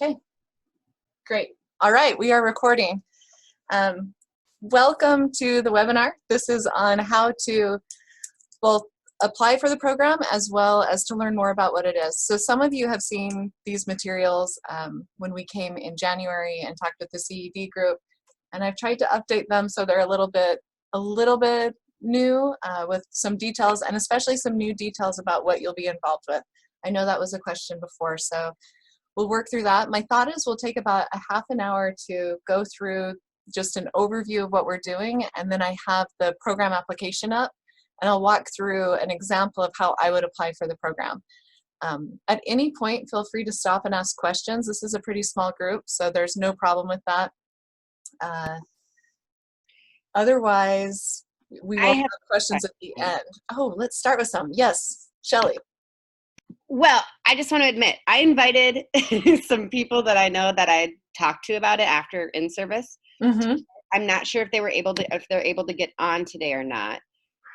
Okay, great. All right, we are recording. Welcome to the webinar. This is on how to both apply for the program as well as to learn more about what it is. So some of you have seen these materials when we came in January and talked with the CED group, and I've tried to update them so they're a little bit new with some details, and especially some new details about what you'll be involved with. I know that was a question before, so we'll work through that. My thought is we'll take about a half an hour to go through just an overview of what we're doing, and then I have the program application up, and I'll walk through an example of how I would apply for the program. At any point, feel free to stop and ask questions. This is a pretty small group, so there's no problem with that. Otherwise, we will have questions at the end. Oh, let's start with some. Yes, Shelley. Well, I just want to admit, I invited some people that I know that I talked to about it after in service. Mm-hmm. I'm not sure if they're able to get on today or not,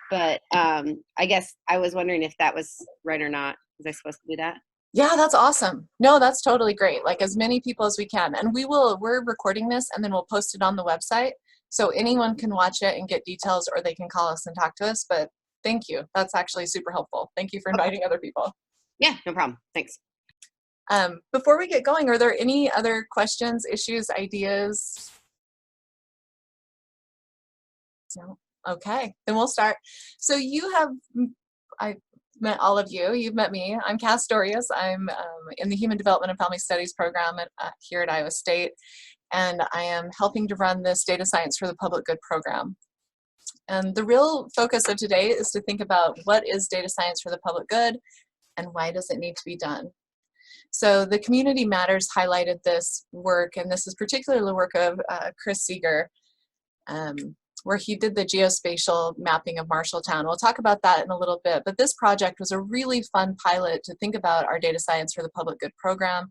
but I guess I was wondering if that was right or not. Was I supposed to do that? Yeah, that's awesome. No, that's totally great. Like as many people as we can, and we're recording this and then we'll post it on the website, so anyone can watch it and get details, or they can call us and talk to us. But thank you. That's actually super helpful. Thank you for inviting other people. Yeah, no problem. Thanks. Before we get going, are there any other questions, issues, ideas? No? Okay, then we'll start. So I've met all of you. You've met me. I'm Cass Dorius. I'm in the Human Development and Family Studies program here at Iowa State, and I am helping to run this Data Science for the Public Good program. And the real focus of today is to think about what is data science for the public good, and why does it need to be done? So the Community Matters highlighted this work, and this is particularly the work of Chris Seeger, where he did the geospatial mapping of Marshalltown. We'll talk about that in a little bit, but this project was a really fun pilot to think about our Data Science for the Public Good program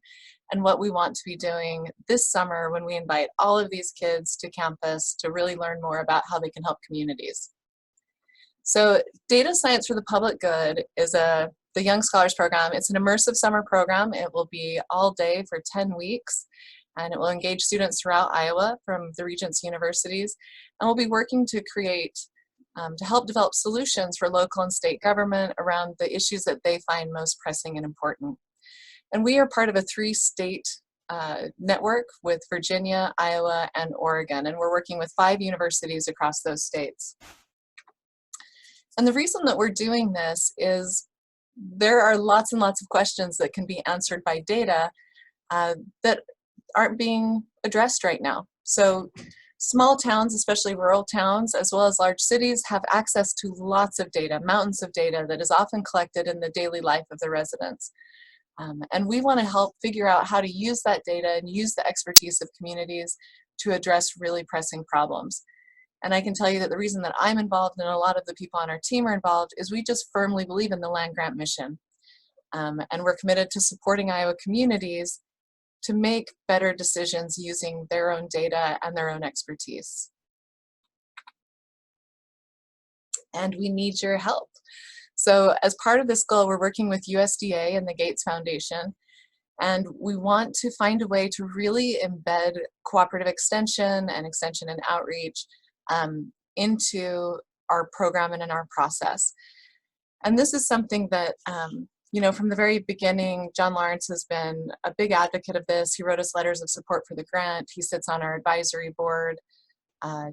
and what we want to be doing this summer when we invite all of these kids to campus to really learn more about how they can help communities. So Data Science for the Public Good is the Young Scholars Program. It's an immersive summer program. It will be all day for 10 weeks, and it will engage students throughout Iowa from the Regents universities, and we'll be working to create, to help develop solutions for local and state government around the issues that they find most pressing and important. And we are part of a 3-state network with Virginia, Iowa, and Oregon, and we're working with 5 universities across those states. And the reason that we're doing this is there are lots and lots of questions that can be answered by data that aren't being addressed right now. So small towns, especially rural towns, as well as large cities, have access to lots of data, mountains of data that is often collected in the daily life of the residents. And we want to help figure out how to use that data and use the expertise of communities to address really pressing problems. And I can tell you that the reason that I'm involved and a lot of the people on our team are involved is we just firmly believe in the land-grant mission. And we're committed to supporting Iowa communities to make better decisions using their own data and their own expertise. And we need your help. So as part of this goal, we're working with USDA and the Gates Foundation, and we want to find a way to really embed cooperative extension and outreach into our program and in our process. And this is something that, you know, from the very beginning, John Lawrence has been a big advocate of this. He wrote us letters of support for the grant. He sits on our advisory board.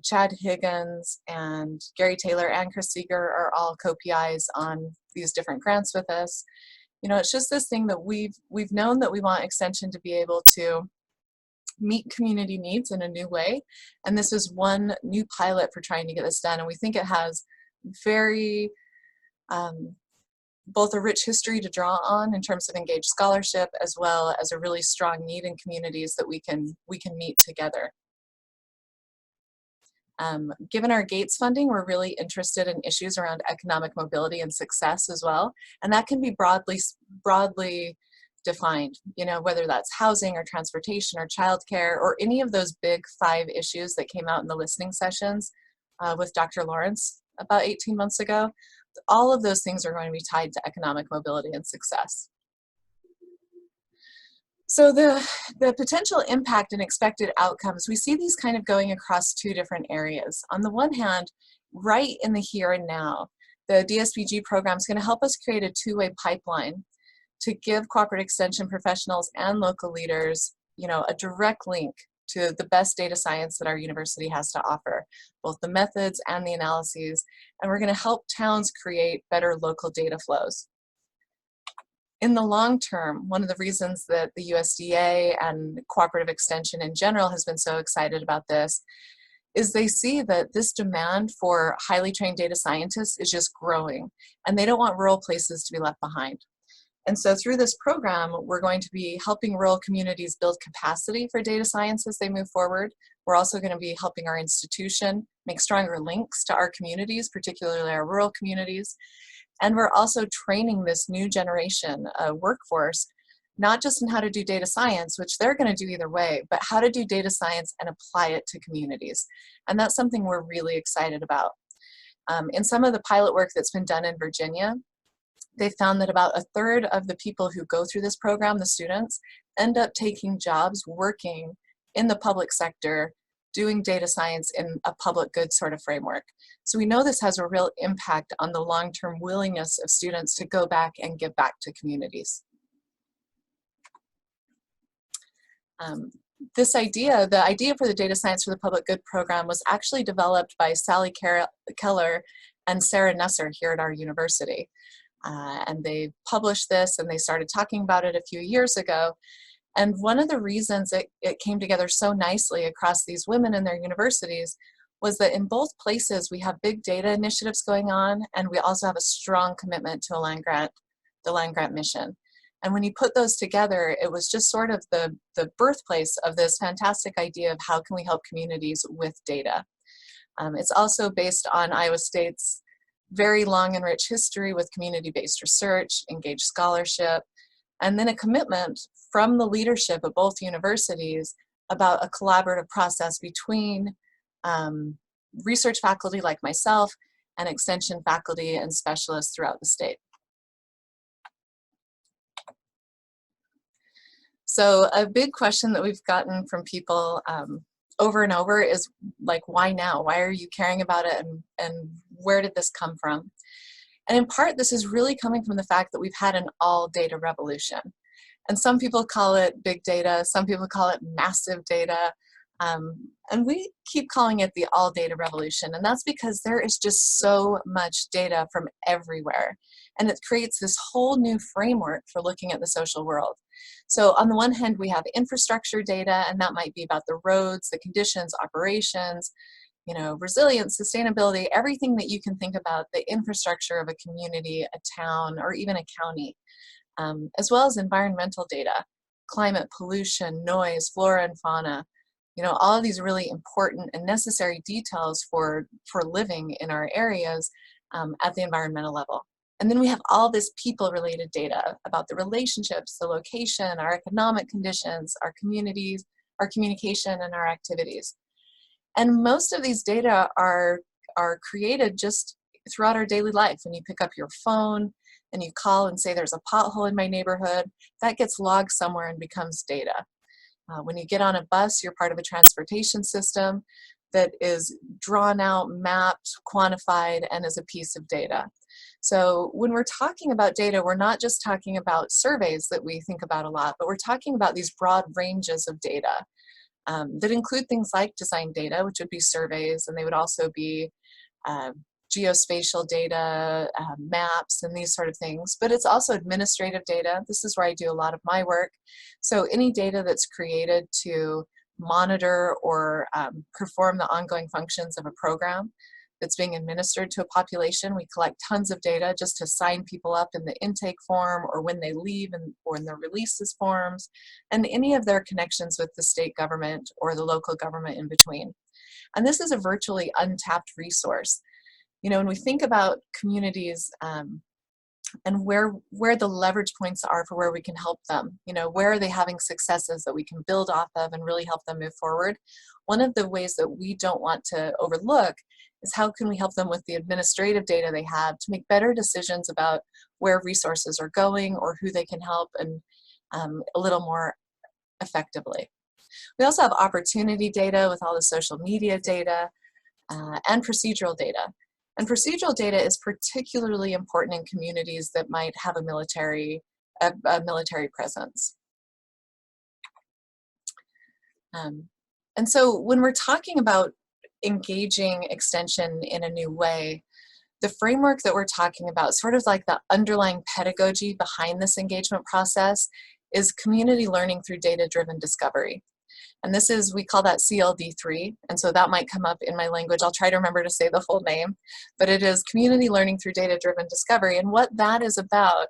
Chad Higgins and Gary Taylor and Chris Seeger are all co-PIs on these different grants with us. You know, it's just this thing that we've known that we want extension to be able to meet community needs in a new way, and this is one new pilot for trying to get this done, and we think it has very both a rich history to draw on in terms of engaged scholarship, as well as a really strong need in communities that we can meet together. Given our Gates funding, we're really interested in issues around economic mobility and success as well, and that can be broadly defined, you know, whether that's housing or transportation or childcare or any of those big 5 issues that came out in the listening sessions with Dr. Lawrence about 18 months ago. All of those things are going to be tied to economic mobility and success. So the potential impact and expected outcomes, we see these kind of going across two different areas. On the one hand, right in the here and now, the DSPG program is going to help us create a two-way pipeline to give cooperative extension professionals and local leaders, a direct link to the best data science that our university has to offer, both the methods and the analyses, and we're going to help towns create better local data flows. In the long term, one of the reasons that the USDA and cooperative extension in general has been so excited about this is they see that this demand for highly trained data scientists is just growing, and they don't want rural places to be left behind. And so through this program, we're going to be helping rural communities build capacity for data science as they move forward. We're also going to be helping our institution make stronger links to our communities, particularly our rural communities. And we're also training this new generation workforce, not just in how to do data science, which they're going to do either way, but how to do data science and apply it to communities. And that's something we're really excited about. In some of the pilot work that's been done in Virginia, they found that about a third of the people who go through this program, the students, end up taking jobs working in the public sector, doing data science in a public good sort of framework. So we know this has a real impact on the long-term willingness of students to go back and give back to communities. The idea for the Data Science for the Public Good program was actually developed by Sally Keller and Sarah Nesser here at our university. And they published this and they started talking about it a few years ago. And one of the reasons it came together so nicely across these women and their universities was that in both places we have big data initiatives going on, and we also have a strong commitment to the land grant mission. And when you put those together, it was just sort of the birthplace of this fantastic idea of how can we help communities with data. It's also based on Iowa State's very long and rich history with community-based research, engaged scholarship, and then a commitment from the leadership of both universities about a collaborative process between research faculty like myself and extension faculty and specialists throughout the state. So a big question that we've gotten from people over and over is like, why now? Why are you caring about it, and where did this come from? And in part, this is really coming from the fact that we've had an all data revolution. And some people call it big data, some people call it massive data, and we keep calling it the all data revolution. And that's because there is just so much data from everywhere. And it creates this whole new framework for looking at the social world. So on the one hand, we have infrastructure data, and that might be about the roads, the conditions, operations, resilience, sustainability, everything that you can think about the infrastructure of a community, a town, or even a county, as well as environmental data, climate, pollution, noise, flora and fauna, all of these really important and necessary details for living in our areas at the environmental level. And then we have all this people-related data about the relationships, the location, our economic conditions, our communities, our communication, and our activities. And most of these data are created just throughout our daily life. When you pick up your phone and you call and say there's a pothole in my neighborhood, that gets logged somewhere and becomes data. When you get on a bus, you're part of a transportation system that is drawn out, mapped, quantified, and is a piece of data. So when we're talking about data, we're not just talking about surveys that we think about a lot, but we're talking about these broad ranges of data that include things like design data, which would be surveys, and they would also be geospatial data, maps, and these sort of things. But it's also administrative data. This is where I do a lot of my work. So any data that's created to monitor or perform the ongoing functions of a program that's being administered to a population. We collect tons of data just to sign people up in the intake form, or when they leave or in the releases forms, and any of their connections with the state government or the local government in between. And this is a virtually untapped resource. When we think about communities and where the leverage points are for where we can help them, where are they having successes that we can build off of and really help them move forward? One of the ways that we don't want to overlook is how can we help them with the administrative data they have to make better decisions about where resources are going or who they can help, and a little more effectively. We also have opportunity data with all the social media data and procedural data. And procedural data is particularly important in communities that might have a military presence. And so when we're talking about engaging extension in a new way, the framework that we're talking about, sort of like the underlying pedagogy behind this engagement process, is community learning through data-driven discovery. And this is, we call that CLD3, and so that might come up in my language. I'll try to remember to say the full name, but it is community learning through data-driven discovery. And what that is about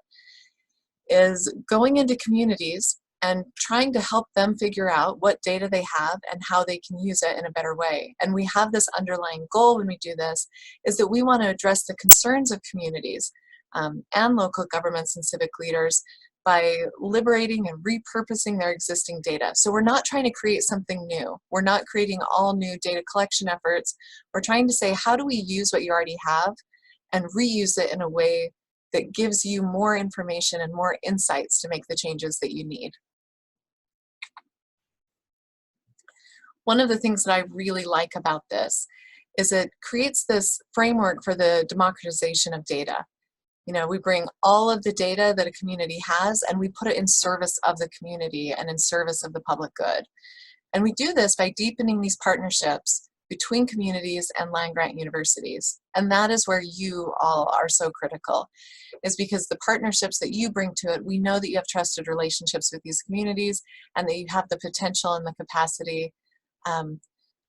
is going into communities and trying to help them figure out what data they have and how they can use it in a better way. And we have this underlying goal when we do this, is that we want to address the concerns of communities and local governments and civic leaders by liberating and repurposing their existing data. So we're not trying to create something new. We're not creating all new data collection efforts. We're trying to say, how do we use what you already have and reuse it in a way that gives you more information and more insights to make the changes that you need. One of the things that I really like about this is it creates this framework for the democratization of data. You know, we bring all of the data that a community has and we put it in service of the community and in service of the public good. And we do this by deepening these partnerships between communities and land-grant universities. And that is where you all are so critical, is because the partnerships that you bring to it, we know that you have trusted relationships with these communities and that you have the potential and the capacity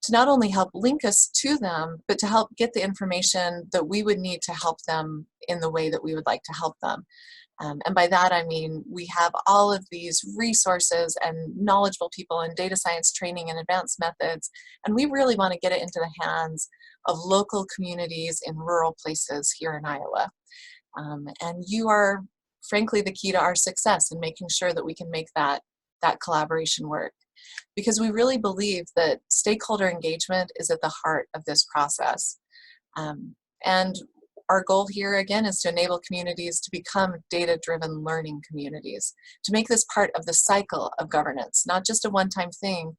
to not only help link us to them, but to help get the information that we would need to help them in the way that we would like to help them. And by that I mean we have all of these resources and knowledgeable people in data science training and advanced methods, and we really want to get it into the hands of local communities in rural places here in Iowa. And you are frankly the key to our success in making sure that we can make that collaboration work. Because we really believe that stakeholder engagement is at the heart of this process. And our goal here, again, is to enable communities to become data-driven learning communities, to make this part of the cycle of governance, not just a one-time thing,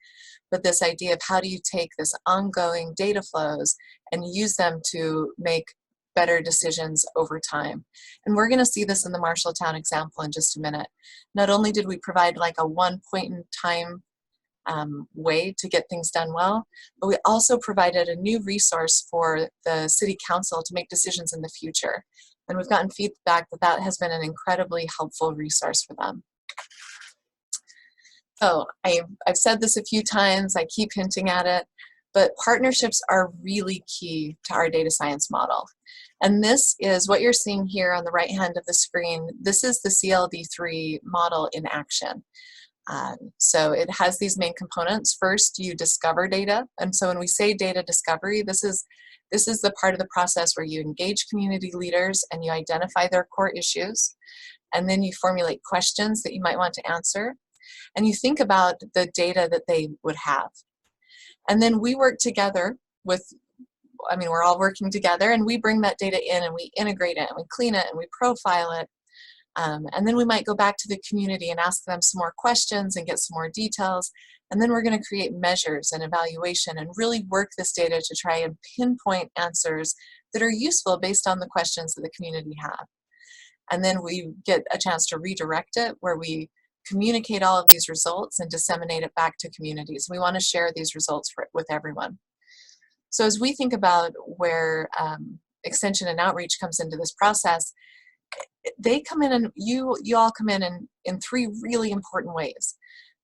but this idea of how do you take this ongoing data flows and use them to make better decisions over time. And we're going to see this in the Marshalltown example in just a minute. Not only did we provide like a one point in time way to get things done well, but we also provided a new resource for the city council to make decisions in the future. And we've gotten feedback that that has been an incredibly helpful resource for them. So I've said this a few times, I keep hinting at it, but partnerships are really key to our data science model. And this is what you're seeing here on the right hand of the screen. This is the CLD3 model in action. So it has these main components. First, you discover data. And so when we say data discovery, this is the part of the process where you engage community leaders and you identify their core issues. And then you formulate questions that you might want to answer. And you think about the data that they would have. And then we work together with, we're all working together, and we bring that data in and we integrate it and we clean it and we profile it. And then we might go back to the community and ask them some more questions and get some more details. And then we're going to create measures and evaluation and really work this data to try and pinpoint answers that are useful based on the questions that the community have. And then we get a chance to redirect it, where we communicate all of these results and disseminate it back to communities. We want to share these results with everyone. So as we think about where extension and outreach comes into this process, they come in, and you all come in three really important ways.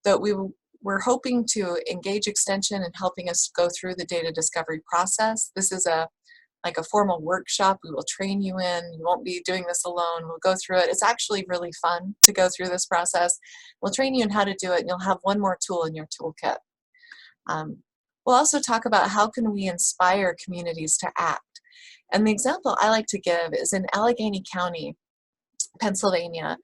That we're hoping to engage extension in helping us go through the data discovery process. This is like a formal workshop we will train you in. You won't be doing this alone. We'll go through it. It's actually really fun to go through this process. We'll train you in how to do it, and you'll have one more tool in your toolkit. We'll also talk about how can we inspire communities to act. And the example I like to give is in Allegheny County, Pennsylvania.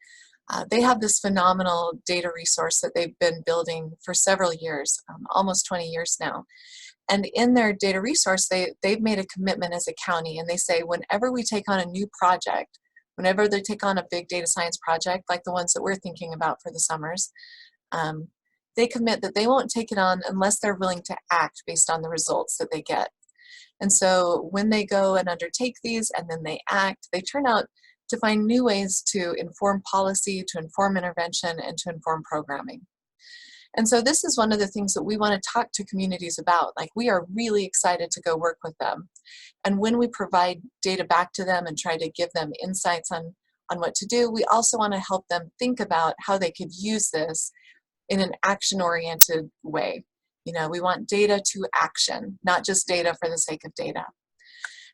They have this phenomenal data resource that they've been building for several years, almost 20 years now. And in their data resource, they've made a commitment as a county, and they say whenever we take on a new project, whenever they take on a big data science project like the ones that we're thinking about for the summers, they commit that they won't take it on unless they're willing to act based on the results that they get. And so when they go and undertake these and then they act, they turn out to find new ways to inform policy, to inform intervention, and to inform programming. And so this is one of the things that we want to talk to communities about. Like, we are really excited to go work with them. And when we provide data back to them and try to give them insights on what to do, we also want to help them think about how they could use this in an action-oriented way. You know, we want data to action, not just data for the sake of data.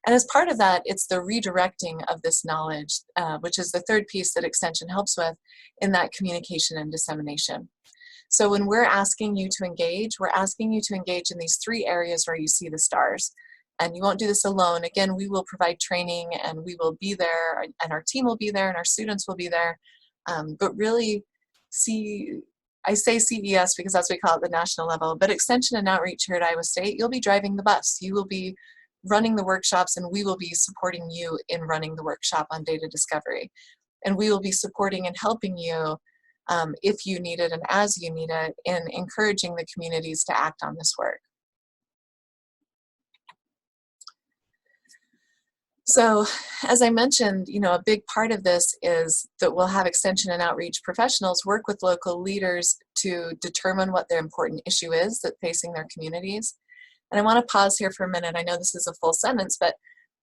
And as part of that, it's the redirecting of this knowledge, which is the third piece that Extension helps with in that communication and dissemination. So when we're asking you to engage, we're asking you to engage in these 3 areas where you see the stars. And you won't do this alone. Again, we will provide training, and we will be there, and our team will be there, and our students will be there. But really, I say CES because that's what we call it, the national level, but Extension and Outreach here at Iowa State, you'll be driving the bus. You will be running the workshops, and we will be supporting you in running the workshop on data discovery. And we will be supporting and helping you if you need it and as you need it, in encouraging the communities to act on this work. So as I mentioned, you know, a big part of this is that we'll have Extension and Outreach professionals work with local leaders to determine what their important issue is that's facing their communities. And I want to pause here for a minute. I know this is a full sentence, but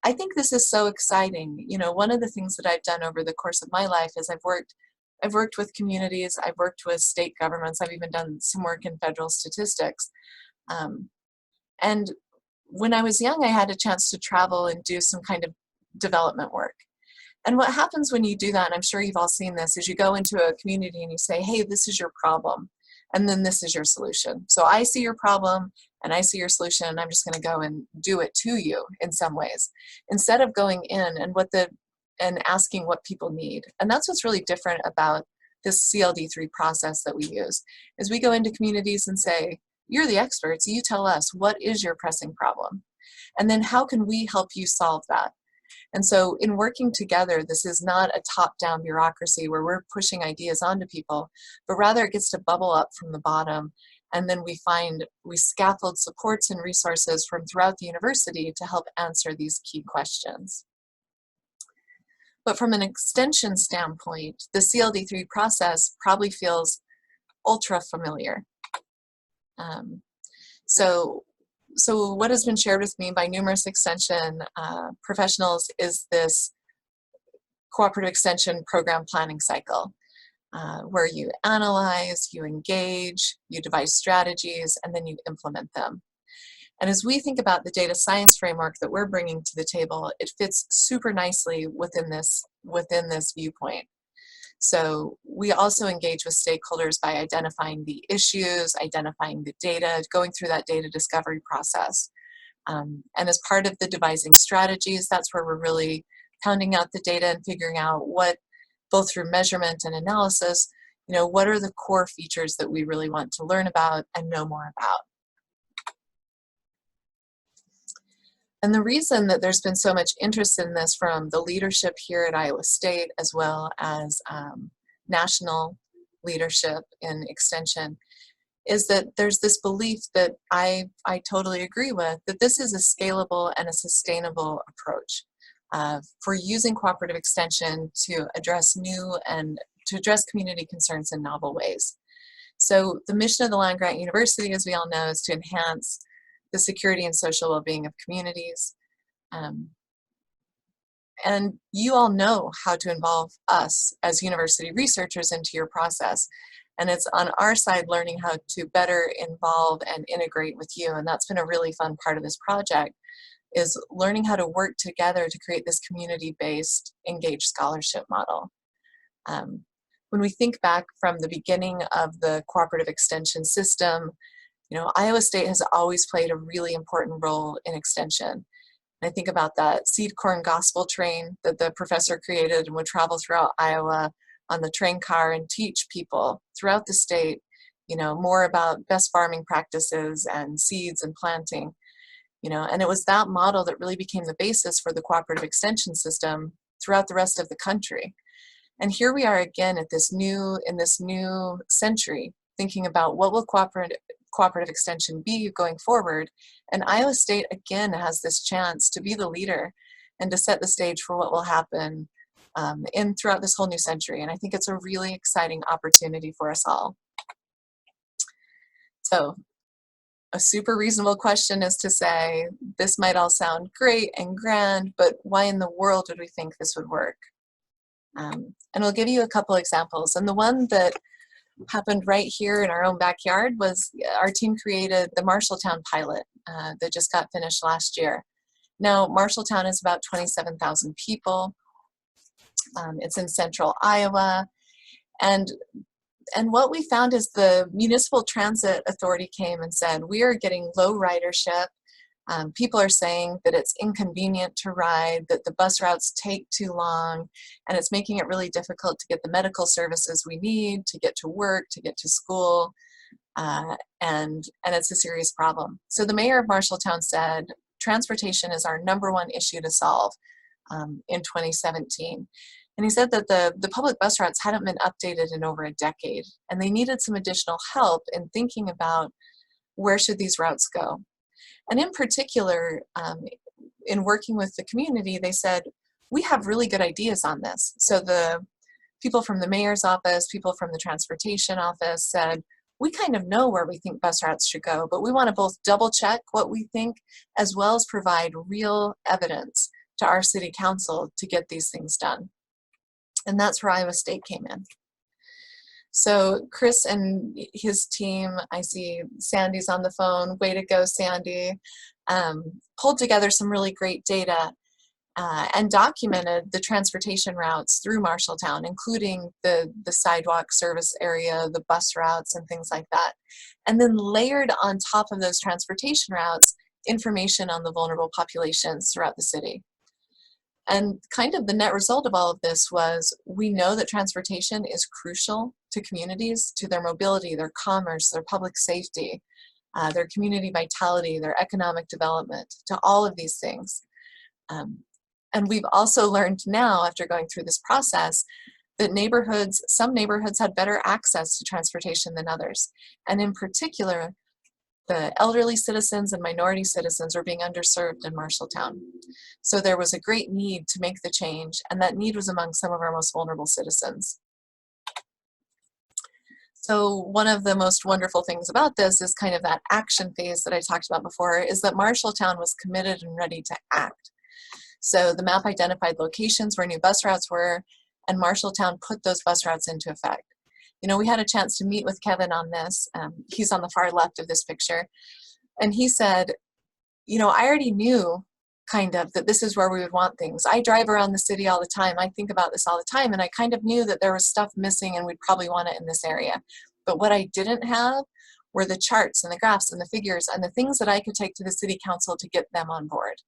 I think this is so exciting. You know, one of the things that I've done over the course of my life is I've worked with communities, I've worked with state governments, I've even done some work in federal statistics. And when I was young, I had a chance to travel and do some kind of development work. And what happens when you do that, and I'm sure you've all seen this, is you go into a community and you say, hey, this is your problem, and then this is your solution. So I see your problem, and I see your solution, and I'm just going to go and do it to you in some ways, instead of going in and asking what people need. And that's what's really different about this CLD3 process that we use, is we go into communities and say, you're the experts, you tell us, what is your pressing problem? And then how can we help you solve that? And so in working together, this is not a top-down bureaucracy where we're pushing ideas onto people, but rather it gets to bubble up from the bottom. And then we scaffold supports and resources from throughout the university to help answer these key questions. But from an extension standpoint, the CLD3 process probably feels ultra familiar. So what has been shared with me by numerous extension professionals is this cooperative extension program planning cycle, where you analyze, you engage, you devise strategies, and then you implement them. And as we think about the data science framework that we're bringing to the table, it fits super nicely within this viewpoint. So we also engage with stakeholders by identifying the issues, identifying the data, going through that data discovery process. And as part of the devising strategies, that's where we're really pounding out the data and figuring out what, both through measurement and analysis, you know, what are the core features that we really want to learn about and know more about. And the reason that there's been so much interest in this from the leadership here at Iowa State, as well as national leadership in extension, is that there's this belief that I totally agree with, that this is a scalable and a sustainable approach for using cooperative extension to address community concerns in novel ways. So the mission of the land-grant university, as we all know, is to enhance the security and social well-being of communities. And you all know how to involve us as university researchers into your process. And it's on our side learning how to better involve and integrate with you. And that's been a really fun part of this project, is learning how to work together to create this community-based engaged scholarship model. When we think back from the beginning of the cooperative extension system, you know, Iowa State has always played a really important role in extension. I think about that seed corn gospel train that the professor created and would travel throughout Iowa on the train car and teach people throughout the state, you know, more about best farming practices and seeds and planting, you know, and it was that model that really became the basis for the cooperative extension system throughout the rest of the country. And here we are again at in this new century, thinking about what will cooperative extension be going forward. And Iowa State, again, has this chance to be the leader and to set the stage for what will happen throughout this whole new century. And I think it's a really exciting opportunity for us all. So a super reasonable question is to say, this might all sound great and grand, but why in the world would we think this would work? And we'll give you a couple examples. And the one that happened right here in our own backyard was our team created the Marshalltown pilot that just got finished last year. Now, Marshalltown is about 27,000 people. It's in central Iowa. And what we found is the Municipal Transit Authority came and said, we are getting low ridership. People are saying that it's inconvenient to ride, that the bus routes take too long, and it's making it really difficult to get the medical services we need, to get to work, to get to school, and it's a serious problem. So the mayor of Marshalltown said, transportation is our #1 issue to solve in 2017. And he said that the public bus routes hadn't been updated in over a decade, and they needed some additional help in thinking about where should these routes go. And in particular, in working with the community, they said, we have really good ideas on this. So the people from the mayor's office, people from the transportation office said, we kind of know where we think bus routes should go, but we want to both double check what we think as well as provide real evidence to our city council to get these things done. And that's where Iowa State came in. So Chris and his team, I see Sandy's on the phone, way to go Sandy, pulled together some really great data and documented the transportation routes through Marshalltown, including the sidewalk service area, the bus routes and things like that. And then layered on top of those transportation routes, information on the vulnerable populations throughout the city. And kind of the net result of all of this was we know that transportation is crucial to communities, to their mobility, their commerce, their public safety, their community vitality, their economic development, to all of these things. And we've also learned now, after going through this process, that some neighborhoods had better access to transportation than others. And in particular, the elderly citizens and minority citizens were being underserved in Marshalltown. So there was a great need to make the change, and that need was among some of our most vulnerable citizens. So one of the most wonderful things about this is kind of that action phase that I talked about before, is that Marshalltown was committed and ready to act. So the map identified locations where new bus routes were, and Marshalltown put those bus routes into effect. You know, we had a chance to meet with Kevin on this. He's on the far left of this picture. And he said, you know, I already knew kind of that this is where we would want things. I drive around the city all the time. I think about this all the time. And I kind of knew that there was stuff missing and we'd probably want it in this area. But what I didn't have were the charts and the graphs and the figures and the things that I could take to the city council to get them on board.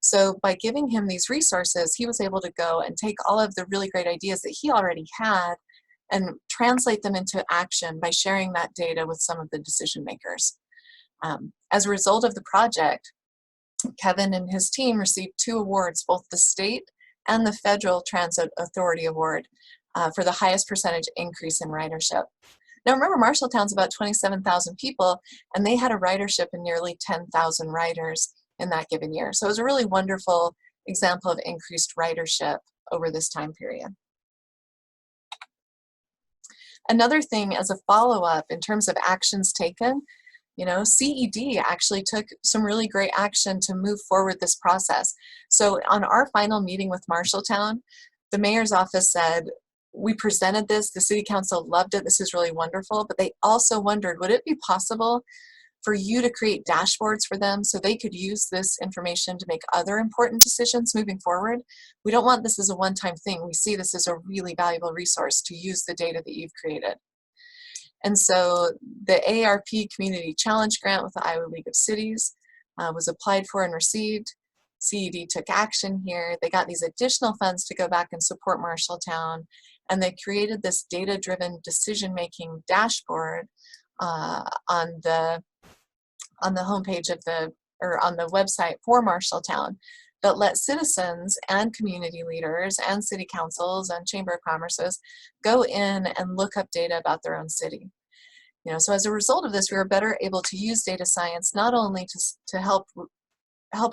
So by giving him these resources, he was able to go and take all of the really great ideas that he already had and translate them into action by sharing that data with some of the decision makers. As a result of the project, Kevin and his team received 2 awards, both the state and the Federal Transit Authority Award for the highest percentage increase in ridership. Now remember, Marshalltown's about 27,000 people, and they had a ridership in nearly 10,000 riders in that given year. So it was a really wonderful example of increased ridership over this time period. Another thing as a follow-up in terms of actions taken, you know, CED actually took some really great action to move forward this process. So on our final meeting with Marshalltown, the mayor's office said, we presented this, the city council loved it, this is really wonderful, but they also wondered, would it be possible for you to create dashboards for them so they could use this information to make other important decisions moving forward? We don't want this as a one-time thing. We see this as a really valuable resource to use the data that you've created. And so the AARP Community Challenge Grant with the Iowa League of Cities was applied for and received. CED took action here. They got these additional funds to go back and support Marshalltown, and they created this data-driven decision-making dashboard on the homepage of on the website for Marshalltown that let citizens and community leaders and city councils and chamber of commerces go in and look up data about their own city. So as a result of this, we were better able to use data science not only to help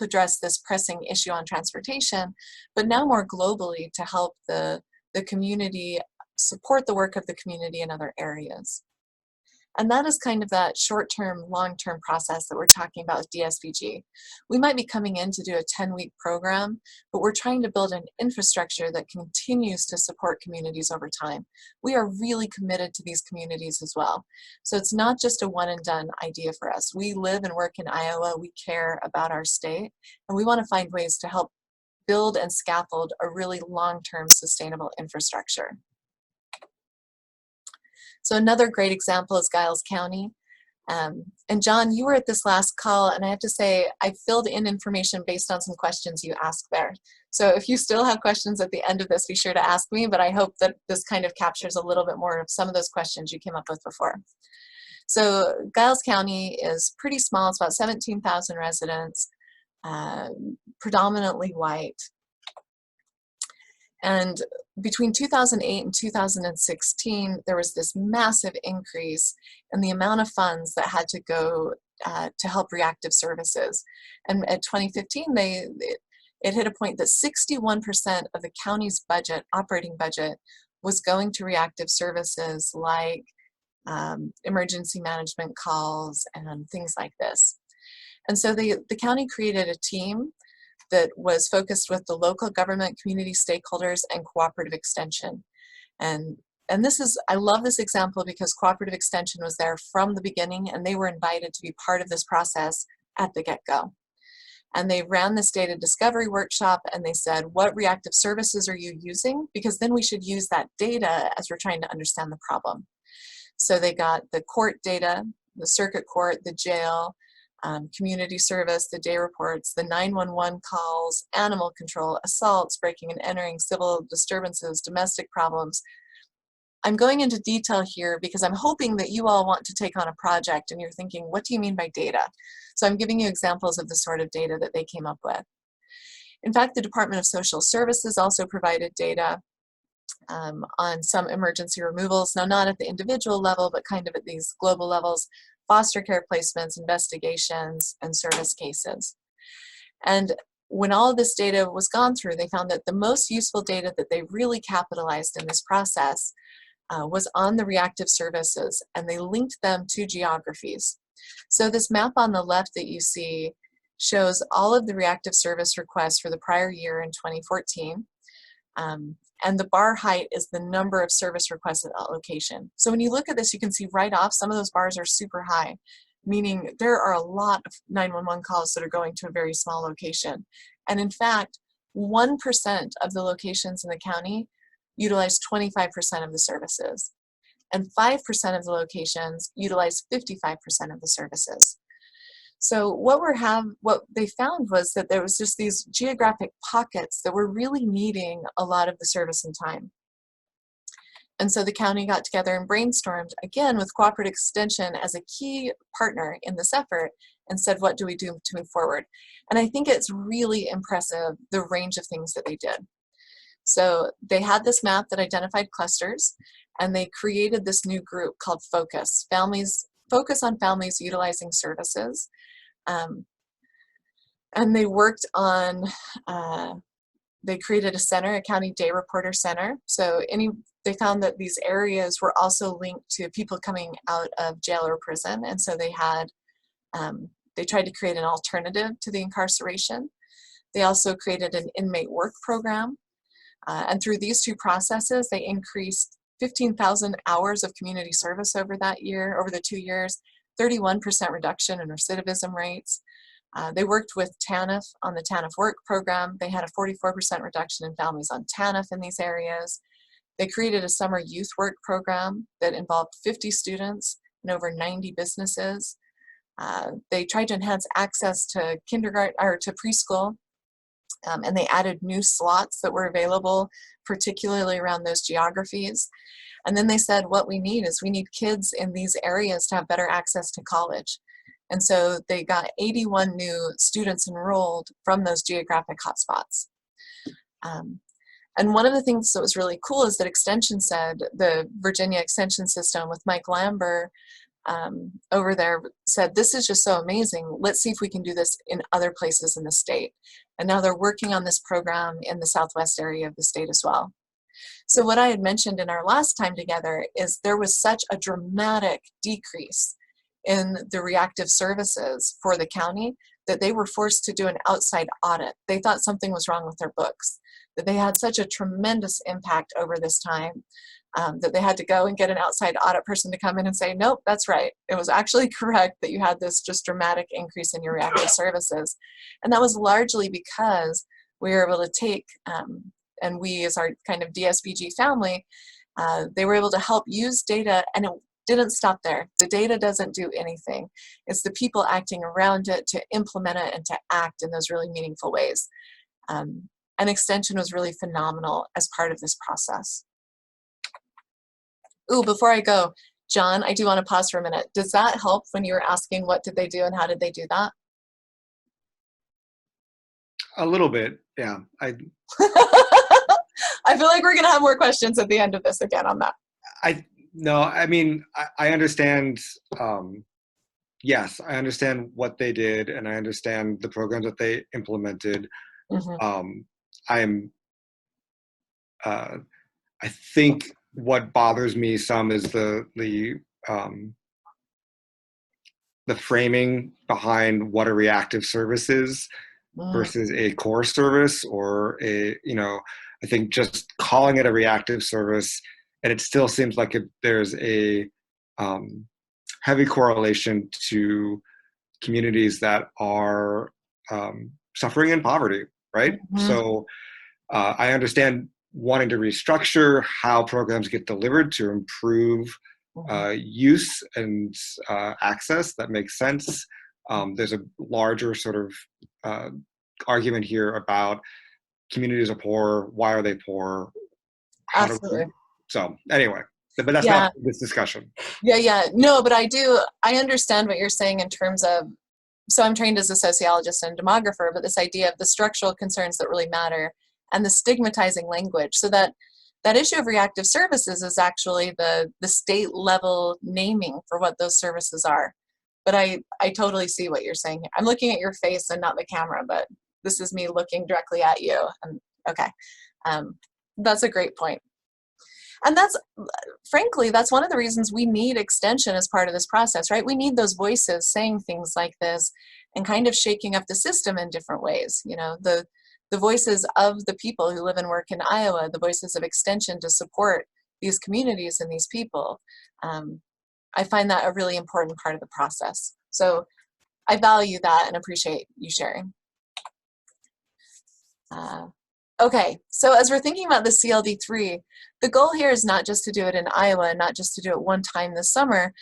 address this pressing issue on transportation, but now more globally to help the community support the work of the community in other areas. And that is kind of that short-term, long-term process that we're talking about with DSPG. We might be coming in to do a 10-week program, but we're trying to build an infrastructure that continues to support communities over time. We are really committed to these communities as well. So it's not just a one-and-done idea for us. We live and work in Iowa. We care about our state, and we want to find ways to help build and scaffold a really long-term sustainable infrastructure. So another great example is Giles County. And John, you were at this last call, and I have to say, I filled in information based on some questions you asked there. So if you still have questions at the end of this, be sure to ask me, but I hope that this kind of captures a little bit more of some of those questions you came up with before. So Giles County is pretty small. It's about 17,000 residents, predominantly white. And between 2008 and 2016, there was this massive increase in the amount of funds that had to go to help reactive services. And at 2015, it hit a point that 61% of the county's budget, operating budget, was going to reactive services like emergency management calls and things like this. And so the county created a team that was focused with the local government, community stakeholders, and cooperative extension. And this is, I love this example because cooperative extension was there from the beginning, and they were invited to be part of this process at the get-go. And they ran this data discovery workshop, and they said, what reactive services are you using? Because then we should use that data as we're trying to understand the problem. So they got the court data, the circuit court, the jail, community service, the day reports, the 911 calls, animal control, assaults, breaking and entering, civil disturbances, domestic problems. I'm going into detail here because I'm hoping that you all want to take on a project and you're thinking, what do you mean by data? So I'm giving you examples of the sort of data that they came up with. In fact, the Department of Social Services also provided data on some emergency removals. Now, not at the individual level, but kind of at these global levels, foster care placements, investigations, and service cases. And when all of this data was gone through, they found that the most useful data that they really capitalized in this process was on the reactive services, and they linked them to geographies. So this map on the left that you see shows all of the reactive service requests for the prior year in 2014. And the bar height is the number of service requests at that location. So when you look at this, you can see right off, some of those bars are super high, meaning there are a lot of 911 calls that are going to a very small location. And in fact, 1% of the locations in the county utilize 25% of the services, and 5% of the locations utilize 55% of the services. So what they found was that there was just these geographic pockets that were really needing a lot of the service and time. And so the county got together and brainstormed, again, with Cooperative Extension as a key partner in this effort, and said, what do we do to move forward? And I think it's really impressive, the range of things that they did. So they had this map that identified clusters, and they created this new group called Focus on Families Utilizing Services. And they worked on, they created a center, a county day reporter center. So they found that these areas were also linked to people coming out of jail or prison. And so they tried to create an alternative to the incarceration. They also created an inmate work program. And through these two processes, they increased 15,000 hours of community service over the 2 years, 31% reduction in recidivism rates. They worked with TANF on the TANF work program. They had a 44% reduction in families on TANF in these areas. They created a summer youth work program that involved 50 students and over 90 businesses. They tried to enhance access to kindergarten or to preschool, and they added new slots that were available, particularly around those geographies. And then they said, what we need kids in these areas to have better access to college. And so they got 81 new students enrolled from those geographic hotspots. And one of the things that was really cool is that Extension said, the Virginia Extension System with Mike Lambert, over there said, this is just so amazing. Let's see if we can do this in other places in the state. And now they're working on this program in the southwest area of the state as well. So what I had mentioned in our last time together is there was such a dramatic decrease in the reactive services for the county that they were forced to do an outside audit. They thought something was wrong with their books, that they had such a tremendous impact over this time that they had to go and get an outside audit person to come in and say, nope, that's right. It was actually correct that you had this just dramatic increase in your reactive services. And that was largely because we were able to take, and we as our kind of DSPG family, they were able to help use data, and it didn't stop there. The data doesn't do anything. It's the people acting around it to implement it and to act in those really meaningful ways. And extension was really phenomenal as part of this process. Ooh, before I go, John, I do want to pause for a minute. Does that help when you were asking what did they do and how did they do that? A little bit, yeah. I feel like we're going to have more questions at the end of this again on that. No, I mean, I understand, yes, I understand what they did, and I understand the programs that they implemented. Mm-hmm. I think what bothers me some is the framing behind what a reactive service is versus a core service, or I think just calling it a reactive service, and it still seems like there's a heavy correlation to communities that are suffering in poverty, right? Mm-hmm. So I understand wanting to restructure how programs get delivered to improve use and access. That makes sense. There's a larger sort of argument here about communities are poor. Why are they poor? Absolutely. So anyway, but that's not this discussion. Yeah. No, but I understand what you're saying in terms of, so I'm trained as a sociologist and demographer, but this idea of the structural concerns that really matter and the stigmatizing language. So that issue of reactive services is actually the state level naming for what those services are. But I totally see what you're saying here. I'm looking at your face and not the camera, but this is me looking directly at you. And okay, that's a great point. And frankly, that's one of the reasons we need extension as part of this process, right? We need those voices saying things like this and kind of shaking up the system in different ways. The voices of the people who live and work in Iowa, the voices of extension to support these communities and these people. I find that a really important part of the process. So I value that and appreciate you sharing. Okay, so as we're thinking about the CLD3, the goal here is not just to do it in Iowa, not just to do it one time this summer.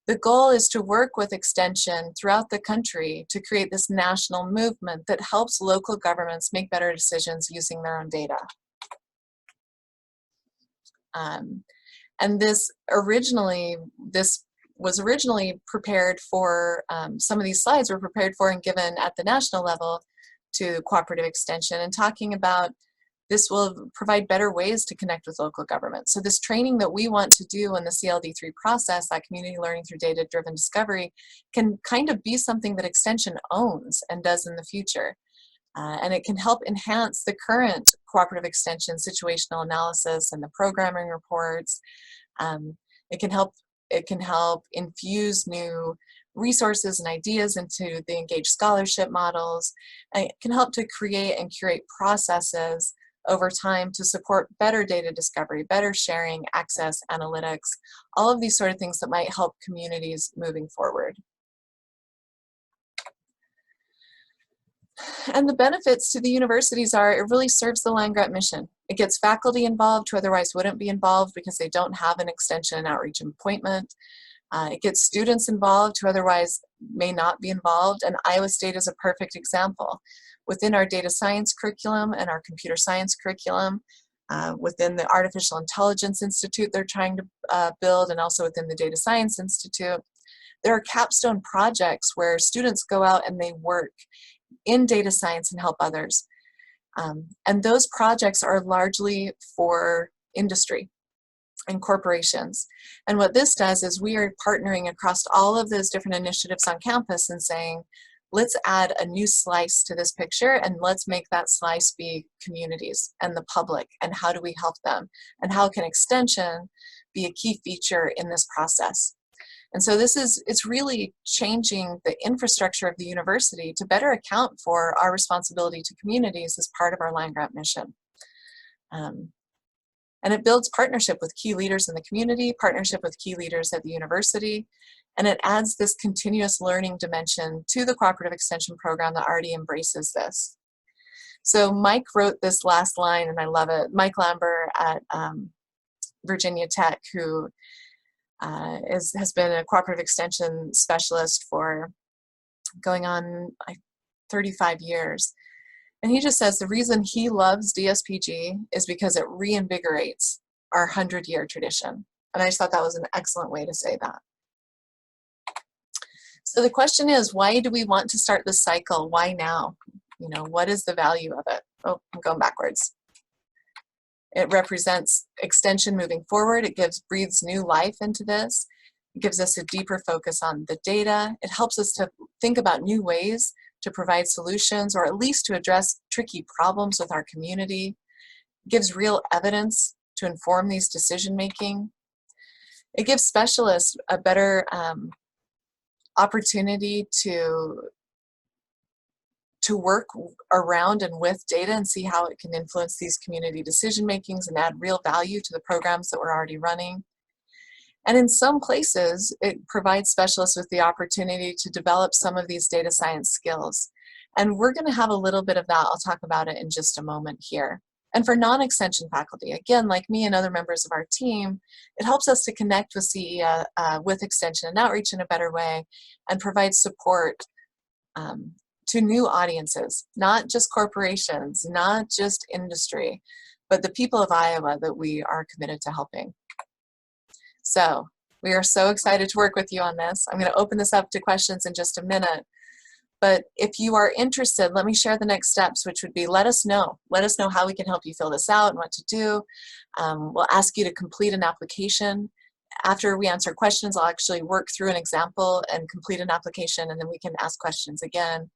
The goal is to work with extension throughout the country to create this national movement that helps local governments make better decisions using their own data. And this was originally prepared for, some of these slides were prepared for and given at the national level to cooperative extension, and talking about this will provide better ways to connect with local government. So this training that we want to do in the CLD3 process, that community learning through data-driven discovery, can kind of be something that extension owns and does in the future. And it can help enhance the current cooperative extension situational analysis and the programming reports. It can help infuse new resources and ideas into the engaged scholarship models. And it can help to create and curate processes over time to support better data discovery, better sharing, access, analytics, all of these sort of things that might help communities moving forward. And the benefits to the universities are, it really serves the land-grant mission. It gets faculty involved who otherwise wouldn't be involved because they don't have an extension and outreach appointment. It gets students involved who otherwise may not be involved, and Iowa State is a perfect example. Within our data science curriculum and our computer science curriculum, within the Artificial Intelligence Institute they're trying to build, and also within the Data Science Institute, there are capstone projects where students go out and they work in data science and help others. And those projects are largely for industry. and corporations. And what this does is we are partnering across all of those different initiatives on campus and saying, let's add a new slice to this picture, and let's make that slice be communities and the public, and how do we help them, and how can extension be a key feature in this process. And so it's really changing the infrastructure of the university to better account for our responsibility to communities as part of our land grant mission. And it builds partnership with key leaders in the community, partnership with key leaders at the university, and it adds this continuous learning dimension to the cooperative extension program that already embraces this. So Mike wrote this last line, and I love it. Mike Lambert at Virginia Tech, who has been a cooperative extension specialist for going on like 35 years. And he just says the reason he loves DSPG is because it reinvigorates our 100-year tradition. And I just thought that was an excellent way to say that. So the question is, why do we want to start this cycle? Why now? You know, what is the value of it? Oh, I'm going backwards. It represents extension moving forward. It breathes new life into this. It gives us a deeper focus on the data. It helps us to think about new ways to provide solutions, or at least to address tricky problems with our community. It gives real evidence to inform these decision making. It gives specialists a better opportunity to work around and with data and see how it can influence these community decision makings and add real value to the programs that we're already running. And in some places, it provides specialists with the opportunity to develop some of these data science skills. And we're going to have a little bit of that. I'll talk about it in just a moment here. And for non-extension faculty, again, like me and other members of our team, it helps us to connect with CEA, with extension and outreach in a better way, and provide support to new audiences, not just corporations, not just industry, but the people of Iowa that we are committed to helping. So we are so excited to work with you on this. I'm going to open this up to questions in just a minute. But if you are interested, let me share the next steps, which would be let us know. Let us know how we can help you fill this out and what to do. We'll ask you to complete an application. After we answer questions, I'll actually work through an example and complete an application, and then we can ask questions again.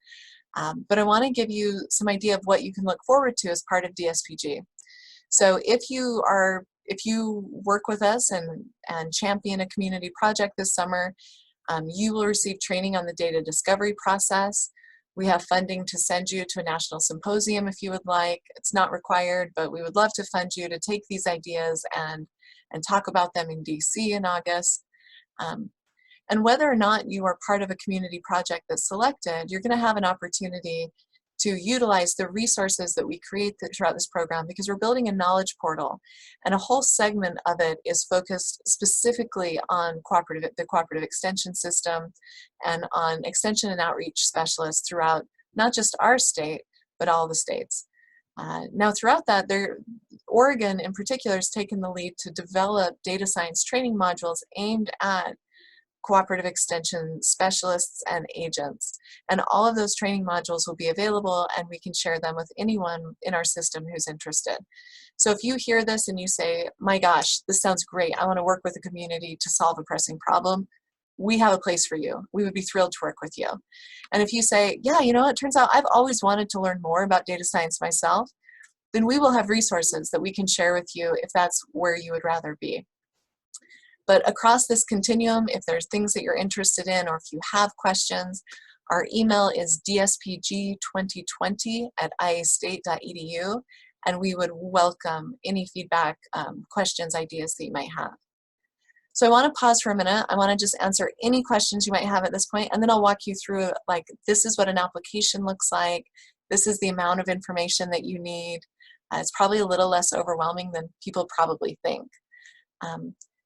But I want to give you some idea of what you can look forward to as part of DSPG. So if you work with us and champion a community project this summer, you will receive training on the data discovery process. We have funding to send you to a national symposium if you would like. It's not required, but we would love to fund you to take these ideas and talk about them in DC in August. And whether or not you are part of a community project that's selected, you're going to have an opportunity to utilize the resources that we create throughout this program, because we're building a knowledge portal, and a whole segment of it is focused specifically on the cooperative extension system and on extension and outreach specialists throughout not just our state, but all the states. Now throughout that, Oregon in particular has taken the lead to develop data science training modules aimed at cooperative extension specialists and agents. And all of those training modules will be available, and we can share them with anyone in our system who's interested. So if you hear this and you say, my gosh, this sounds great, I want to work with a community to solve a pressing problem, we have a place for you. We would be thrilled to work with you. And if you say, yeah, you know, it turns out I've always wanted to learn more about data science myself, then we will have resources that we can share with you if that's where you would rather be. But across this continuum, if there's things that you're interested in, or if you have questions, our email is dspg2020@iastate.edu, and we would welcome any feedback, questions, ideas that you might have. So I want to pause for a minute. I want to just answer any questions you might have at this point, and then I'll walk you through, like, this is what an application looks like. This is the amount of information that you need. It's probably a little less overwhelming than people probably think.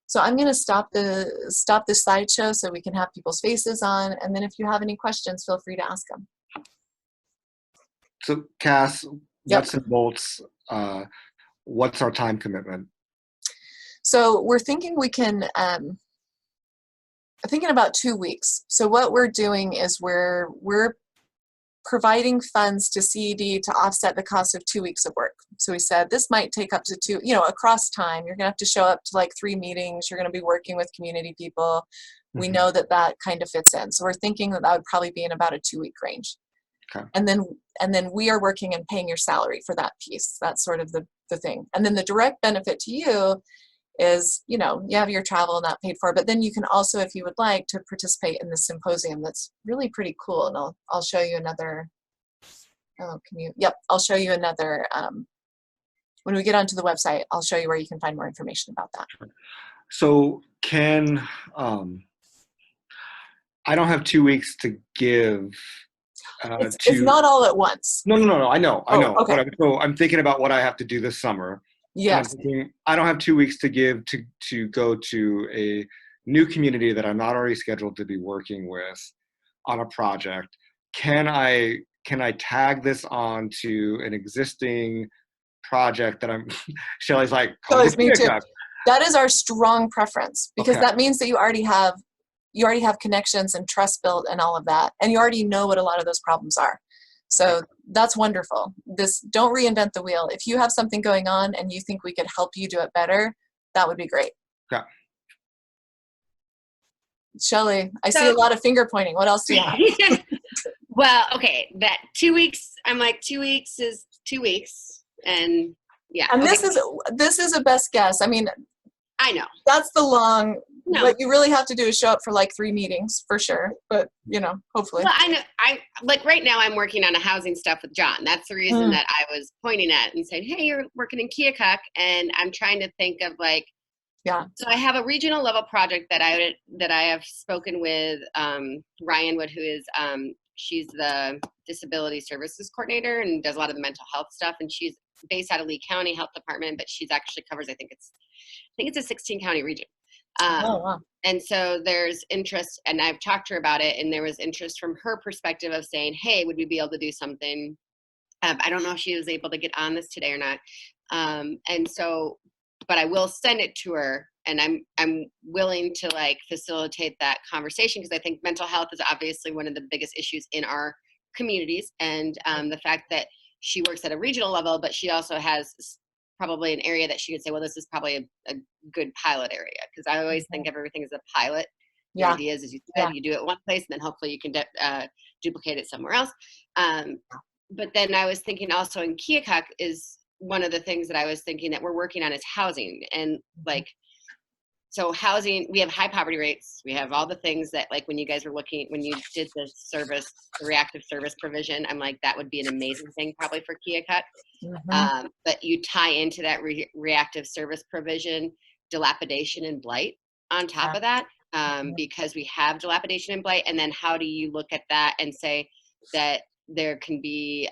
So I'm going to stop the slideshow so we can have people's faces on, and then if you have any questions, feel free to ask them. So Cass, nuts and bolts, what's our time commitment? So we're thinking we can, thinking about 2 weeks. So what we're doing is we're providing funds to CED to offset the cost of 2 weeks of work. So we said this might take up to two, across time. You're gonna have to show up to like 3 meetings. You're gonna be working with community people. We know that that kind of fits in. So we're thinking that that would probably be in about a 2-week range. Okay. And then we are working and paying your salary for that piece. That's sort of the thing. And then the direct benefit to you is, you have your travel and that paid for, but then you can also, if you would like, to participate in the symposium. That's really pretty cool. And I'll show you another, I'll show you another, when we get onto the website, I'll show you where you can find more information about that. So I don't have 2 weeks to give. It's not all at once. No. I know. Okay. So I'm thinking about what I have to do this summer. Yes. I don't have 2 weeks to give to go to a new community that I'm not already scheduled to be working with on a project. Can I tag this on to an existing project that I'm Shelly's like, Me too. That is our strong preference, because Okay. that means that you already have connections and trust built and all of that, and you already know what a lot of those problems are. So that's wonderful. Don't reinvent the wheel. If you have something going on and you think we could help you do it better, that would be great. Okay. Shelly, I see a lot of finger pointing. What else do you have? Well, okay, that 2 weeks, I'm like, 2 weeks is 2 weeks, and yeah. And okay. this is a best guess. I mean, I know. that's the long, No. what you really have to do is show up for like 3 meetings for sure, but hopefully. Well, I know. I like right now I'm working on a housing stuff with John. That's the reason that I was pointing at and saying, hey, you're working in Keokuk, and I'm trying to think of like, yeah. So I have a regional level project that I have spoken with Ryan Wood, who is she's the disability services coordinator and does a lot of the mental health stuff, and she's based out of Lee County Health Department, but she's actually covers I think it's a 16 county region. Wow. And so there's interest, and I've talked to her about it, and there was interest from her perspective of saying, hey, would we be able to do something? I don't know if she was able to get on this today or not. And so, but I will send it to her, and I'm willing to like facilitate that conversation, because I think mental health is obviously one of the biggest issues in our communities. And the fact that she works at a regional level, but she also has probably an area that she could say, well, this is probably a good pilot area, because I always think of everything as a pilot. The idea is, as you said, you do it one place, and then hopefully you can duplicate it somewhere else. But then I was thinking also in Keokuk is one of the things that I was thinking that we're working on is housing. And like, so housing, we have high poverty rates. We have all the things that, like, when you guys were looking, when you did the reactive service provision, I'm like, that would be an amazing thing probably for Keokuk. But you tie into that reactive service provision, dilapidation and blight on top of that, because we have dilapidation and blight. And then how do you look at that and say that there can be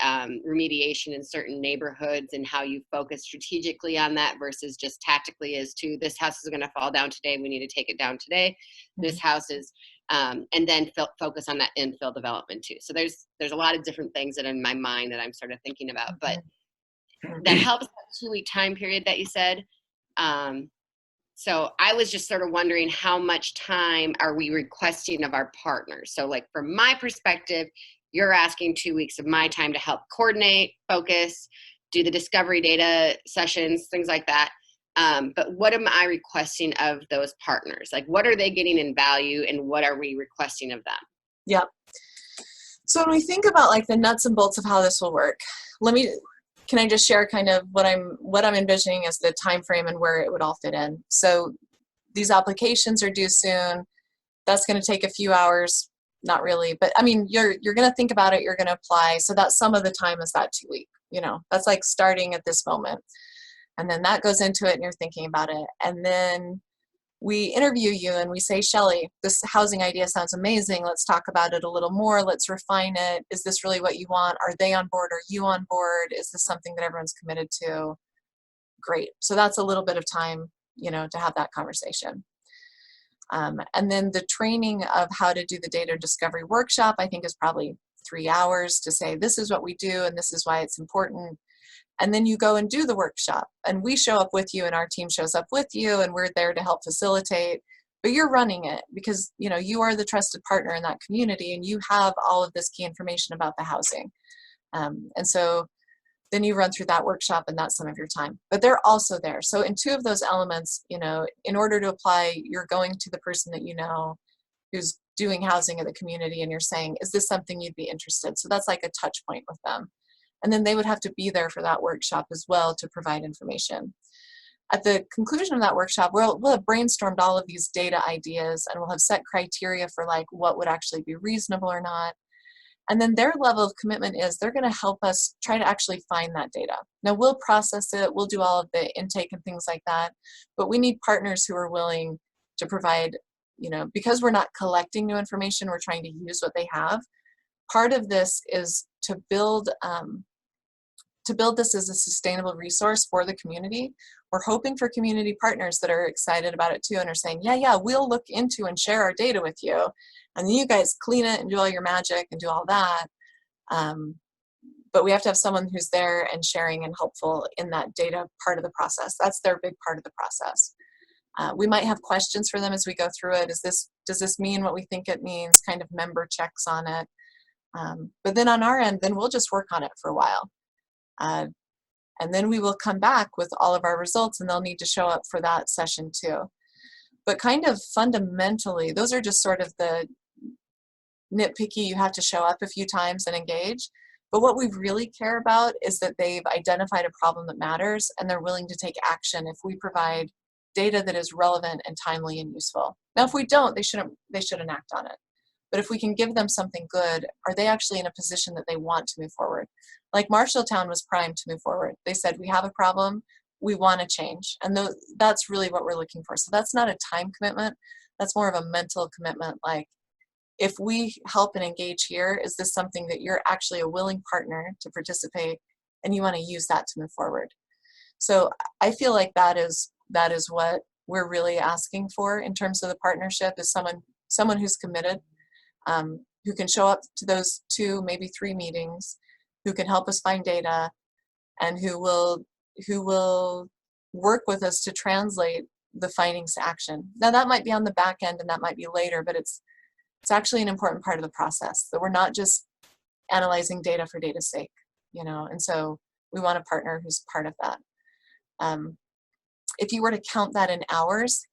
remediation in certain neighborhoods, and how you focus strategically on that versus just tactically as to, this house is going to fall down today, we need to take it down today. This house is, and then focus on that infill development too. So there's a lot of different things that are in my mind that I'm sort of thinking about, but that helps that 2-week time period that you said. So I was just sort of wondering, how much time are we requesting of our partners? So like from my perspective, you're asking 2 weeks of my time to help coordinate, focus, do the discovery data sessions, things like that. But what am I requesting of those partners? Like, what are they getting in value, and what are we requesting of them? Yeah. So when we think about like the nuts and bolts of how this will work, can I just share kind of what I'm envisioning as the time frame and where it would all fit in? So these applications are due soon. That's going to take a few hours. Not really, but I mean, you're going to think about it, you're going to apply. So that some of the time is that 2 week, that's like starting at this moment. And then that goes into it and you're thinking about it. And then we interview you and we say, Shelly, this housing idea sounds amazing. Let's talk about it a little more. Let's refine it. Is this really what you want? Are they on board? Are you on board? Is this something that everyone's committed to? Great. So that's a little bit of time, to have that conversation. And then the training of how to do the data discovery workshop, I think, is probably 3 hours to say, this is what we do and this is why it's important. And then you go and do the workshop, and we show up with you, and our team shows up with you, and we're there to help facilitate. but you're running it because, you know, you are the trusted partner in that community and you have all of this key information about the housing. And so then you run through that workshop and that's some of your time, but they're also there. So in two of those elements, you know, in order to apply, you're going to the person that you know who's doing housing in the community and you're saying, is this something you'd be interested? So that's like a touch point with them. And then they would have to be there for that workshop as well to provide information. At the conclusion of that workshop, we'll have brainstormed all of these data ideas and we'll have set criteria for like what would actually be reasonable or not. And then their level of commitment is they're going to help us try to actually find that data. Now we'll process it, we'll do all of the intake and things like that, but we need partners who are willing to provide, you know, because we're not collecting new information, we're trying to use what they have. Part of this is to build this as a sustainable resource for the community. We're hoping for community partners that are excited about it too and are saying, yeah, we'll look into and share our data with you. And then you guys clean it and do all your magic and do all that. But we have to have someone who's there and sharing and helpful in that data part of the process. That's their big part of the process. We might have questions for them as we go through it. Does this mean what we think it means? Kind of member checks on it. But then on our end, then we'll just work on it for a while. And then we will come back with all of our results and they'll need to show up for that session too. But kind of fundamentally, those are just sort of the nitpicky, you have to show up a few times and engage. But what we really care about is that they've identified a problem that matters and they're willing to take action if we provide data that is relevant and timely and useful. Now, if we don't, they shouldn't act on it. But if we can give them something good, are they actually in a position that they want to move forward? Like Marshalltown was primed to move forward. They said, we have a problem, we want to change. And that's really what we're looking for. So that's not a time commitment, that's more of a mental commitment. Like, if we help and engage here, is this something that you're actually a willing partner to participate and you want to use that to move forward? So I feel like that is what we're really asking for in terms of the partnership, is someone who's committed, who can show up to those 2, maybe 3 meetings, who can help us find data, and who will work with us to translate the findings to action. Now that might be on the back end and that might be later, but it's actually an important part of the process, that we're not just analyzing data for data's sake, you know, and so we want a partner who's part of that. If you were to count that in hours,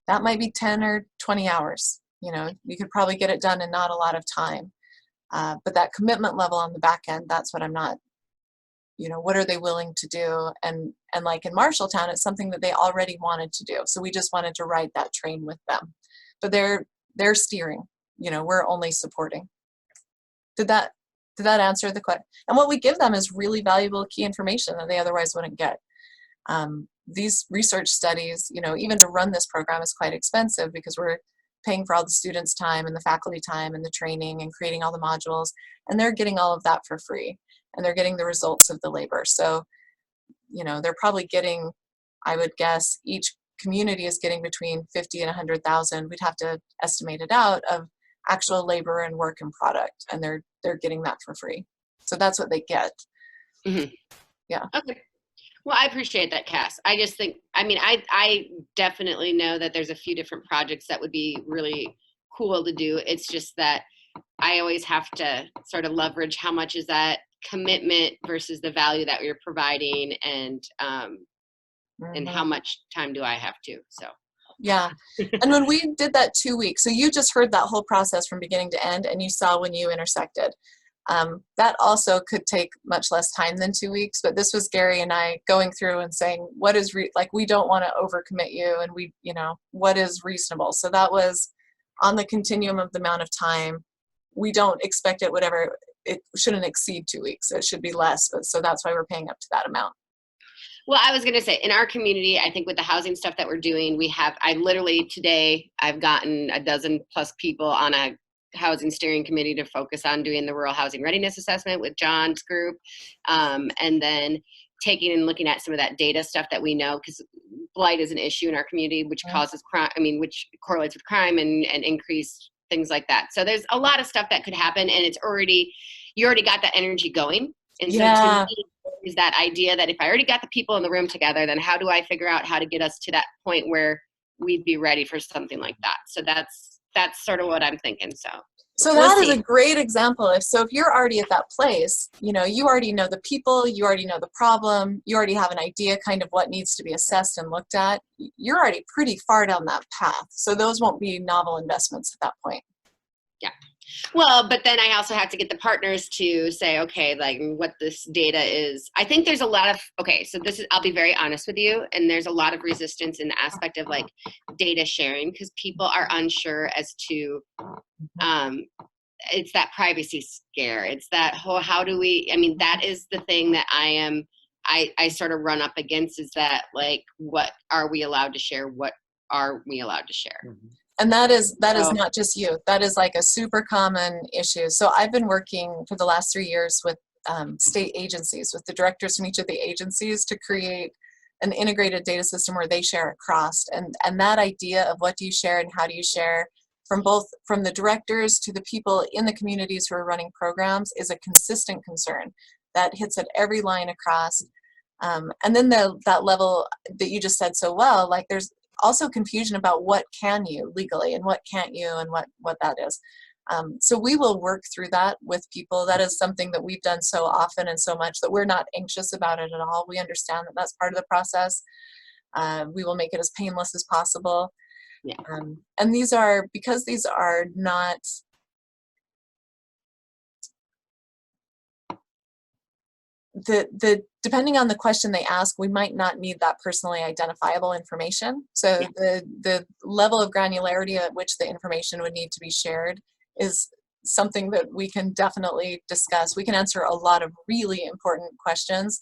that might be 10 or 20 hours. You know, you could probably get it done in not a lot of time. But that commitment level on the back end, that's what I'm not, you know, what are they willing to do? And like in Marshalltown, it's something that they already wanted to do. So we just wanted to ride that train with them. But they're steering, you know, we're only supporting. Did that answer the question? And what we give them is really valuable key information that they otherwise wouldn't get. These research studies, you know, even to run this program is quite expensive because we're paying for all the students' time and the faculty time and the training and creating all the modules, and they're getting all of that for free, and they're getting the results of the labor. So, you know, they're probably getting, I would guess, each community is getting between 50 and 100,000. We'd have to estimate it out of actual labor and work and product, and they're getting that for free. So that's what they get. Mm-hmm. Yeah. Okay. Well, I appreciate that, Cass. I just think, I mean, I definitely know that there's a few different projects that would be really cool to do. It's just that I always have to sort of leverage how much is that commitment versus the value that you're providing, and how much time do I have to, so. Yeah, and when we did that 2 weeks, so you just heard that whole process from beginning to end, and you saw when you intersected. That also could take much less time than 2 weeks, but this was Gary and I going through and saying, what is, like, we don't want to overcommit you, and we, you know, what is reasonable? So that was on the continuum of the amount of time. We don't expect it shouldn't exceed 2 weeks. It should be less, but so that's why we're paying up to that amount. Well, I was going to say, in our community, I think with the housing stuff that we're doing, I literally today, I've gotten a dozen plus people on a housing steering committee to focus on doing the rural housing readiness assessment with John's group. And then taking and looking at some of that data stuff that we know, because blight is an issue in our community, which causes crime, which correlates with crime and increased things like that. So there's a lot of stuff that could happen, and you already got that energy going. And so to me, is that idea that if I already got the people in the room together, then how do I figure out how to get us to that point where we'd be ready for something like that. So that's sort of what I'm thinking. So that is a great example. If you're already at that place, you already know the people, you already know the problem, you already have an idea kind of what needs to be assessed and looked at, you're already pretty far down that path. So those won't be novel investments at that point. Yeah. Well, but then I also have to get the partners to say, okay, like what this data is. I think there's a lot of, so I'll be very honest with you. And there's a lot of resistance in the aspect of like data sharing because people are unsure as to, it's that privacy scare. It's that whole, that is the thing that I sort of run up against is that like, what are we allowed to share? What are we allowed to share? Mm-hmm. And that is not just you. That is like a super common issue. So I've been working for the last 3 years with state agencies, with the directors from each of the agencies to create an integrated data system where they share across. And that idea of what do you share and how do you share from the directors to the people in the communities who are running programs is a consistent concern that hits at every line across. And then that level that you just said so well, like there's also confusion about what can you legally and what can't you and what that is. So we will work through that with people. That is something that we've done so often and so much that we're not anxious about it at all. We understand that that's part of the process. We will make it as painless as possible. Yeah. And because these are not depending on the question they ask, we might not need that personally identifiable information. So yeah. the level of granularity at which the information would need to be shared is something that we can definitely discuss. We can answer a lot of really important questions,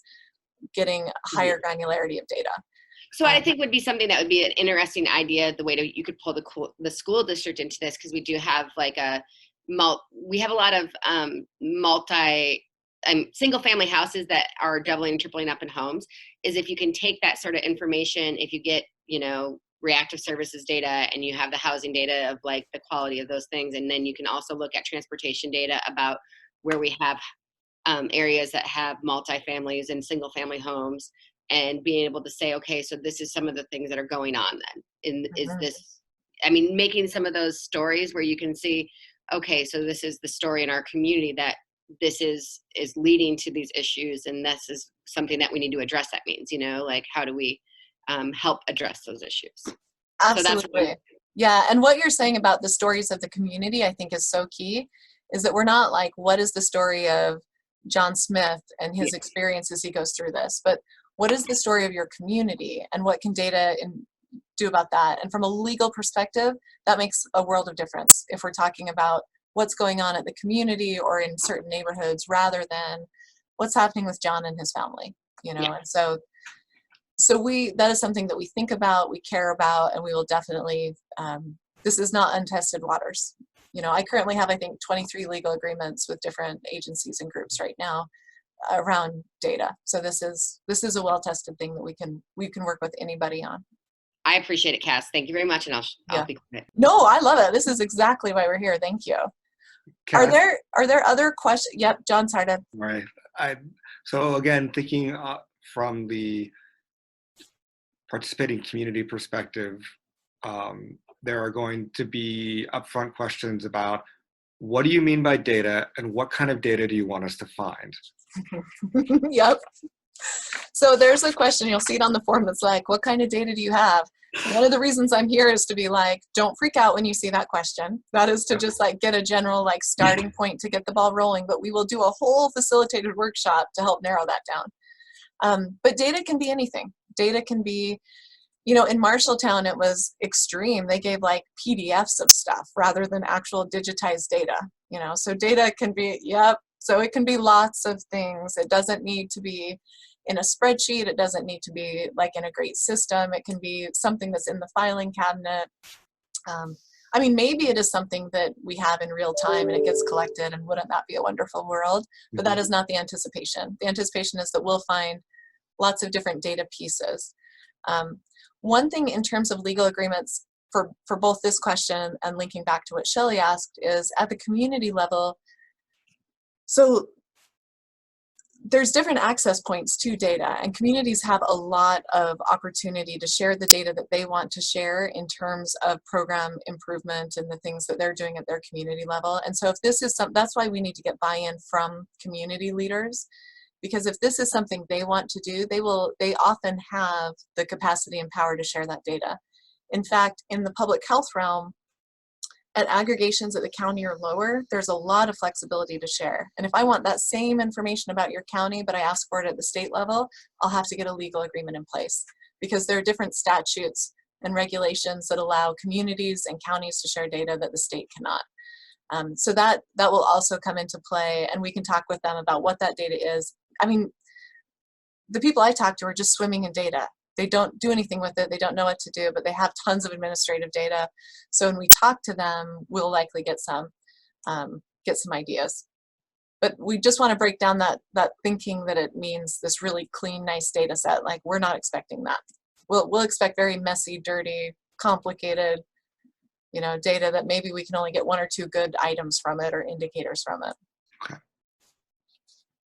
getting higher granularity of data. So I think would be something that would be an interesting idea, the way you could pull the school district into this, because we do have like we have a lot of single family houses that are doubling and tripling up in homes, is if you can take that sort of information, if you get, reactive services data and you have the housing data of like the quality of those things. And then you can also look at transportation data about where we have areas that have multifamilies and single family homes, and being able to say, okay, so this is some of the things that are going on then. Is this, making some of those stories where you can see, okay, so this is the story in our community that this is leading to these issues, and this is something that we need to address. That means, like how do we help address those issues? Absolutely. So yeah, and what you're saying about the stories of the community, I think is so key, is that we're not like, what is the story of John Smith and his experience as he goes through this, but what is the story of your community and what can data do about that? And from a legal perspective, that makes a world of difference if we're talking about what's going on at the community or in certain neighborhoods rather than what's happening with John and his family, And so that is something that we think about, we care about, and we will definitely, this is not untested waters. I currently have, I think, 23 legal agreements with different agencies and groups right now around data. So this is a well-tested thing that we can work with anybody on. I appreciate it, Cass. Thank you very much, and I'll be quiet. No, I love it. This is exactly why we're here. Thank you. Are there other questions? Yep, John started. Right. So again, thinking from the participating community perspective, there are going to be upfront questions about what do you mean by data and what kind of data do you want us to find? Yep. So there's a question, you'll see it on the form that's like, what kind of data do you have? One of the reasons I'm here is to be like, don't freak out when you see that question. That is to just like get a general like starting point to get the ball rolling, but we will do a whole facilitated workshop to help narrow that down. But data can be anything. Data can be, in Marshalltown, it was extreme. They gave like PDFs of stuff rather than actual digitized data, so data can be, so it can be lots of things. It doesn't need to be in a spreadsheet. It doesn't need to be like in a great system. It can be something that's in the filing cabinet. Maybe it is something that we have in real time and it gets collected, and wouldn't that be a wonderful world? But that is not the anticipation. The anticipation is that we'll find lots of different data pieces. One thing in terms of legal agreements for both this question and linking back to what Shelley asked is at the community level. So there's different access points to data, and communities have a lot of opportunity to share the data that they want to share in terms of program improvement and the things that they're doing at their community level. And so if this is that's why we need to get buy-in from community leaders, because if this is something they want to do, they often have the capacity and power to share that data. In fact, in the public health realm, at aggregations at the county or lower, there's a lot of flexibility to share. And if I want that same information about your county, but I ask for it at the state level, I'll have to get a legal agreement in place, because there are different statutes and regulations that allow communities and counties to share data that the state cannot. So that will also come into play, and we can talk with them about what that data is. I mean, the people I talk to are just swimming in data. They don't do anything with it. They don't know what to do, but they have tons of administrative data. So when we talk to them, we'll likely get some ideas. But we just want to break down that thinking that it means this really clean, nice data set. Like, we're not expecting that. We'll expect very messy, dirty, complicated, data that maybe we can only get one or two good items from it or indicators from it. Okay.